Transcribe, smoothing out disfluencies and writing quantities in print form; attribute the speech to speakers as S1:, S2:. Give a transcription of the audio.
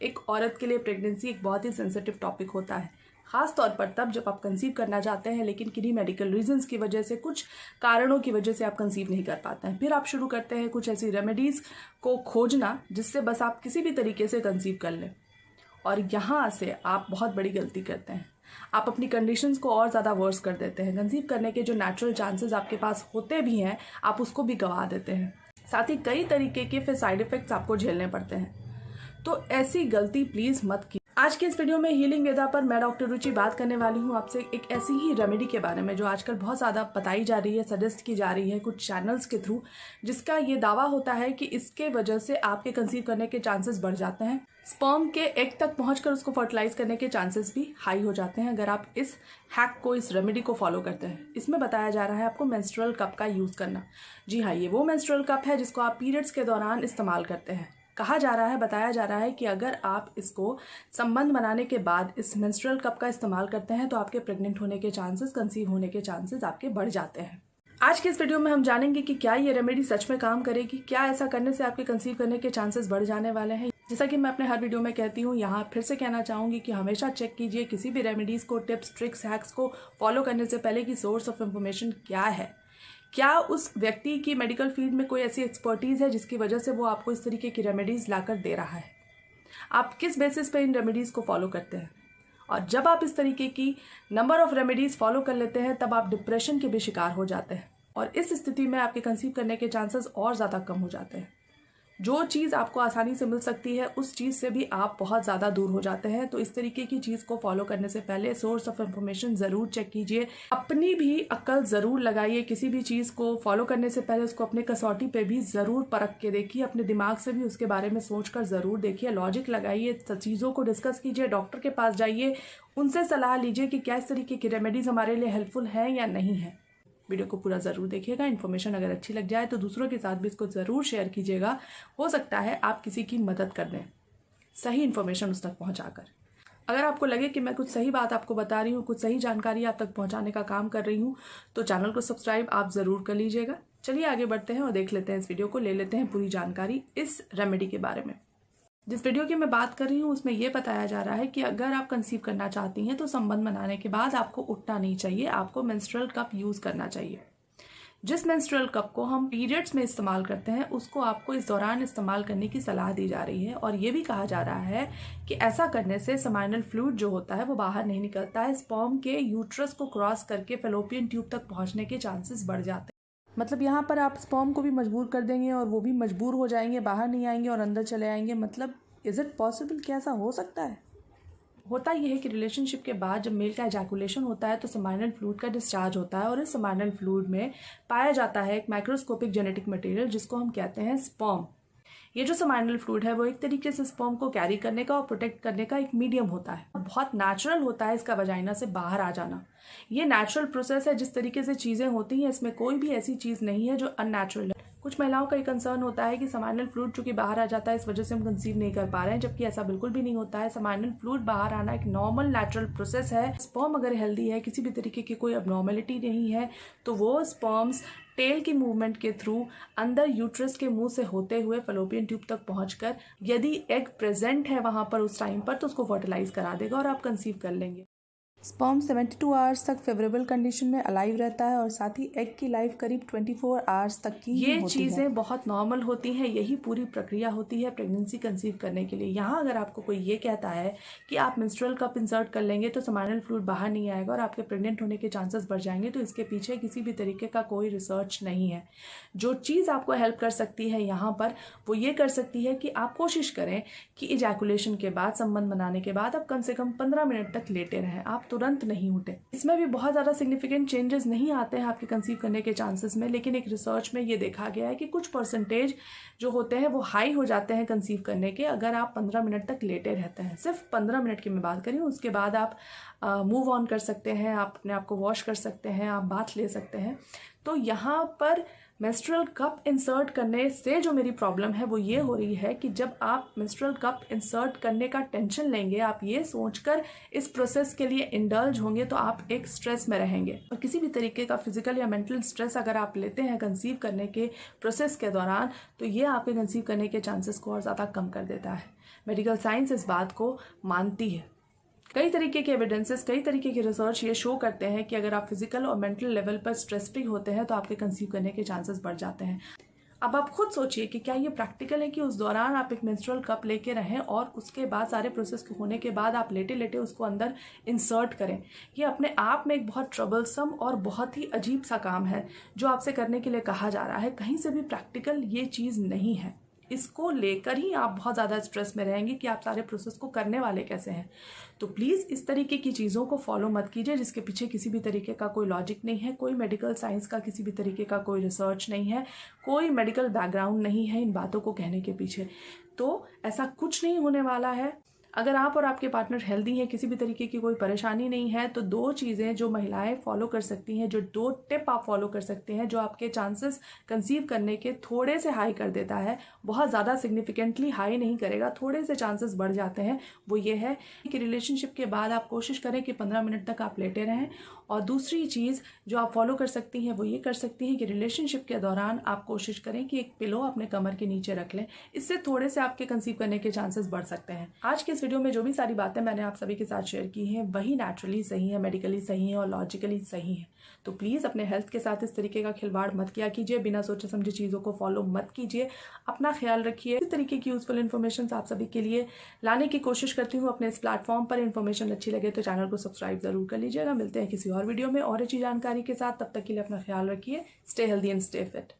S1: एक औरत के लिए प्रेगनेंसी एक बहुत ही सेंसिटिव टॉपिक होता है, ख़ास तौर पर तब जब आप कंसीव करना चाहते हैं लेकिन किन्हीं मेडिकल रीजंस की वजह से, कुछ कारणों की वजह से आप कंसीव नहीं कर पाते हैं। फिर आप शुरू करते हैं कुछ ऐसी रेमेडीज़ को खोजना जिससे बस आप किसी भी तरीके से कंसीव कर लें, और यहाँ से आप बहुत बड़ी गलती करते हैं। आप अपनी कंडीशंस को और ज़्यादा वर्स कर देते हैं। कंसीव करने के जो नेचुरल चांसेस आपके पास होते भी हैं, आप उसको भी गंवा देते हैं। साथ ही कई तरीके के फिर साइड इफ़ेक्ट्स आपको झेलने पड़ते हैं। तो ऐसी गलती प्लीज़ मत कीजिए। आज के इस वीडियो में हीलिंग वेदा पर मैं डॉक्टर रुचि बात करने वाली हूँ आपसे एक ऐसी ही रेमेडी के बारे में जो आजकल बहुत ज़्यादा बताई जा रही है, सजेस्ट की जा रही है कुछ चैनल्स के थ्रू, जिसका ये दावा होता है कि इसके वजह से आपके कंसीव करने के चांसेस बढ़ जाते हैं। स्पर्म के एग तक पहुंचकर उसको फर्टिलाइज करने के चांसेस भी हाई हो जाते हैं अगर आप इस हैक को, इस रेमेडी को फॉलो करते हैं। इसमें बताया जा रहा है आपको मेंस्ट्रुअल कप का यूज़ करना। जी हाँ, ये वो मेंस्ट्रुअल कप है जिसको आप पीरियड्स के दौरान इस्तेमाल करते हैं। कहा जा रहा है, बताया जा रहा है कि अगर आप इसको संबंध बनाने के बाद इस मेंस्ट्रुअल कप का इस्तेमाल करते हैं तो आपके प्रेग्नेंट होने के चांसेस, कंसीव होने के चांसेस आपके बढ़ जाते हैं। आज के इस वीडियो में हम जानेंगे कि क्या ये रेमेडी सच में काम करेगी, क्या ऐसा करने से आपके कंसीव करने के चांसेस बढ़ जाने वाले हैं। जैसा कि मैं अपने हर वीडियो में कहती हूँ, यहाँ फिर से कहना चाहूँगी कि हमेशा चेक कीजिए किसी भी रेमेडीज़ को, टिप्स, ट्रिक्स, हैक्स को फॉलो करने से पहले कि सोर्स ऑफ इन्फॉर्मेशन क्या है। क्या उस व्यक्ति की मेडिकल फील्ड में कोई ऐसी एक्सपर्टीज़ है जिसकी वजह से वो आपको इस तरीके की रेमेडीज़ लाकर दे रहा है। आप किस बेसिस पे इन रेमेडीज़ को फॉलो करते हैं। और जब आप इस तरीके की नंबर ऑफ रेमेडीज़ फॉलो कर लेते हैं तब आप डिप्रेशन के भी शिकार हो जाते हैं, और इस स्थिति में आपके कंसीव करने के चांसेस और ज़्यादा कम हो जाते हैं। जो चीज़ आपको आसानी से मिल सकती है उस चीज़ से भी आप बहुत ज़्यादा दूर हो जाते हैं। तो इस तरीके की चीज़ को फॉलो करने से पहले सोर्स ऑफ इन्फॉर्मेशन ज़रूर चेक कीजिए, अपनी भी अक्ल ज़रूर लगाइए। किसी भी चीज़ को फॉलो करने से पहले उसको अपने कसौटी पे भी ज़रूर परख के देखिए, अपने दिमाग से भी उसके बारे में सोच कर ज़रूर देखिए, लॉजिक लगाइए, चीज़ों को डिस्कस कीजिए, डॉक्टर के पास जाइए, उनसे सलाह लीजिए कि क्या इस तरीके की रेमेडीज़ हमारे लिए हेल्पफुल है या नहीं है। वीडियो को पूरा ज़रूर देखिएगा। इन्फॉर्मेशन अगर अच्छी लग जाए तो दूसरों के साथ भी इसको ज़रूर शेयर कीजिएगा। हो सकता है आप किसी की मदद कर दें सही इन्फॉर्मेशन उस तक पहुंचाकर। अगर आपको लगे कि मैं कुछ सही बात आपको बता रही हूँ, कुछ सही जानकारी आप तक पहुंचाने का काम कर रही हूँ, तो चैनल को सब्सक्राइब आप ज़रूर कर लीजिएगा। चलिए आगे बढ़ते हैं और देख लेते हैं इस वीडियो को, ले लेते हैं पूरी जानकारी इस रेमेडी के बारे में। जिस वीडियो की मैं बात कर रही हूँ उसमें यह बताया जा रहा है कि अगर आप कंसीव करना चाहती हैं तो संबंध बनाने के बाद आपको उठना नहीं चाहिए, आपको मेंस्ट्रुअल कप यूज़ करना चाहिए। जिस मेंस्ट्रुअल कप को हम पीरियड्स में इस्तेमाल करते हैं उसको आपको इस दौरान इस्तेमाल करने की सलाह दी जा रही है, और ये भी कहा जा रहा है कि ऐसा करने से सेमाइनल फ्लूइड जो होता है वो बाहर नहीं निकलता है, स्पर्म के यूट्रस को क्रॉस करके फैलोपियन ट्यूब तक पहुँचने के चांसेस बढ़ जाते हैं। मतलब यहाँ पर आप स्पर्म को भी मजबूर कर देंगे और वो भी मजबूर हो जाएंगे, बाहर नहीं आएंगे और अंदर चले आएंगे। मतलब इज़ इट पॉसिबल, क्या ऐसा हो सकता है? होता यह है कि रिलेशनशिप के बाद जब मेल का एजैकुलेशन होता है तो सेमाइनल फ्लूइड का डिस्चार्ज होता है, और इस सेमाइनल फ्लूइड में पाया जाता है एक माइक्रोस्कोपिक जेनेटिक मटेरियल जिसको हम कहते हैं स्पर्म। ये जो सेमाइनल फ्लूइड है वो एक तरीके से स्पर्म को कैरी करने का और प्रोटेक्ट करने का एक मीडियम होता है। बहुत नेचुरल होता है इसका वजाइना से बाहर आ जाना। ये नेचुरल प्रोसेस है। जिस तरीके से चीज़ें होती हैं इसमें कोई भी ऐसी चीज़ नहीं है जो अननेचुरल है। कुछ महिलाओं का एक कंसर्न होता है कि सेमाइनल फ्लूइड चूंकि बाहर आ जाता है इस वजह से हम कंसीव नहीं कर पा रहे हैं, जबकि ऐसा बिल्कुल भी नहीं होता है। सेमाइनल फ्लूइड बाहर आना एक नॉर्मल नेचुरल प्रोसेस है। स्पर्म अगर हेल्दी है, किसी भी तरीके की कोई अबनॉर्मेलिटी नहीं है, तो वो स्पर्म्स टेल की मूवमेंट के थ्रू अंदर यूट्रस के मुंह से होते हुए फैलोपियन ट्यूब तक पहुंचकर यदि एग प्रेजेंट है वहां पर उस टाइम पर तो उसको फर्टिलाइज करा देगा और आप कंसीव कर लेंगे। स्पर्म 72 आवर्स तक फेवरेबल कंडीशन में अलाइव रहता है, और साथ ही एग की लाइफ करीब 24 आवर्स तक की ये चीज़ें बहुत नॉर्मल होती हैं। यही पूरी प्रक्रिया होती है प्रेगनेंसी कंसीव करने के लिए। यहाँ अगर आपको कोई ये कहता है कि आप मेंस्ट्रुअल कप इंसर्ट कर लेंगे तो सेमाइनल फ्लूइड बाहर नहीं आएगा और आपके प्रेग्नेंट होने के चांसेस बढ़ जाएंगे, तो इसके पीछे किसी भी तरीके का कोई रिसर्च नहीं है। जो चीज़ आपको हेल्प कर सकती है यहाँ पर वो ये कर सकती है कि आप कोशिश करें कि इजैकुलेशन के बाद, संबंध बनाने के बाद आप कम से कम 15 मिनट तक लेटे रहें, आप तुरंत नहीं उठे। इसमें भी बहुत ज़्यादा सिग्निफिकेंट चेंजेस नहीं आते हैं आपके कंसीव करने के चांसेस में, लेकिन एक रिसर्च में ये देखा गया है कि कुछ परसेंटेज जो होते हैं वो हाई हो जाते हैं कंसीव करने के अगर आप 15 मिनट तक लेटे रहते हैं। सिर्फ 15 मिनट की मैं बात करी हूँ, उसके बाद आप मूव ऑन कर सकते हैं, आप अपने आप को वॉश कर सकते हैं, आप बाथ ले सकते हैं। तो यहाँ पर मेंस्ट्रुअल कप इंसर्ट करने से जो मेरी प्रॉब्लम है वो ये हो रही है कि जब आप मेंस्ट्रुअल कप इंसर्ट करने का टेंशन लेंगे, आप ये सोचकर इस प्रोसेस के लिए इंडल्ज होंगे, तो आप एक स्ट्रेस में रहेंगे। और किसी भी तरीके का फिजिकल या मेंटल स्ट्रेस अगर आप लेते हैं कंसीव करने के प्रोसेस के दौरान, तो ये आपके कंसीव करने के चांसेस को और ज़्यादा कम कर देता है। मेडिकल साइंस इस बात को मानती है। कई तरीके के एविडेंसेस, कई तरीके की रिसर्च ये शो करते हैं कि अगर आप फिजिकल और मेंटल लेवल पर स्ट्रेस फ्री होते हैं तो आपके कंसीव करने के चांसेस बढ़ जाते हैं। अब आप खुद सोचिए कि क्या ये प्रैक्टिकल है कि उस दौरान आप एक मेंस्ट्रुअल कप लेके रहें और उसके बाद सारे प्रोसेस होने के बाद आप लेटे लेटे उसको अंदर इंसर्ट करें। ये अपने आप में एक बहुत ट्रबलसम और बहुत ही अजीब सा काम है जो आपसे करने के लिए कहा जा रहा है। कहीं से भी प्रैक्टिकल ये चीज़ नहीं है। इसको लेकर ही आप बहुत ज़्यादा स्ट्रेस में रहेंगे कि आप सारे प्रोसेस को करने वाले कैसे हैं। तो प्लीज़ इस तरीके की चीज़ों को फॉलो मत कीजिए जिसके पीछे किसी भी तरीके का कोई लॉजिक नहीं है, कोई मेडिकल साइंस का किसी भी तरीके का कोई रिसर्च नहीं है, कोई मेडिकल बैकग्राउंड नहीं है इन बातों को कहने के पीछे। तो ऐसा कुछ नहीं होने वाला है। अगर आप और आपके पार्टनर हेल्दी हैं, किसी भी तरीके की कोई परेशानी नहीं है, तो 2 चीज़ें जो महिलाएं फॉलो कर सकती हैं, जो 2 टिप आप फॉलो कर सकते हैं जो आपके चांसेस कंसीव करने के थोड़े से हाई कर देता है, बहुत ज़्यादा सिग्निफिकेंटली हाई नहीं करेगा, थोड़े से चांसेस बढ़ जाते हैं। वो ये है कि रिलेशनशिप के बाद आप कोशिश करें कि 15 मिनट तक आप लेटे रहें। और दूसरी चीज़ जो आप फॉलो कर सकती हैं वो ये कर सकती हैं कि रिलेशनशिप के दौरान आप कोशिश करें कि एक पिलो अपने कमर के नीचे रख लें। इससे थोड़े से आपके कंसीव करने के चांसेस बढ़ सकते हैं। आज के इस वीडियो में जो भी सारी बातें मैंने आप सभी के साथ शेयर की हैं वही नेचुरली सही है, मेडिकली सही है और लॉजिकली सही है। तो प्लीज़ अपने हेल्थ के साथ इस तरीके का खिलवाड़ मत किया कीजिए, बिना सोचे समझे चीज़ों को फॉलो मत कीजिए। अपना ख्याल रखिए। इस तरीके की यूजफुल इन्फॉर्मेशन आप सभी के लिए लाने की कोशिश करती हूँ अपने इस प्लेटफॉर्म पर। इन्फॉर्मेशन अच्छी लगे तो चैनल को सब्सक्राइब जरूर कर लीजिएगा। मिलते हैं किसी और वीडियो में और अच्छी जानकारी के साथ। तब तक के लिए अपना ख्याल रखिए। Stay healthy and stay fit.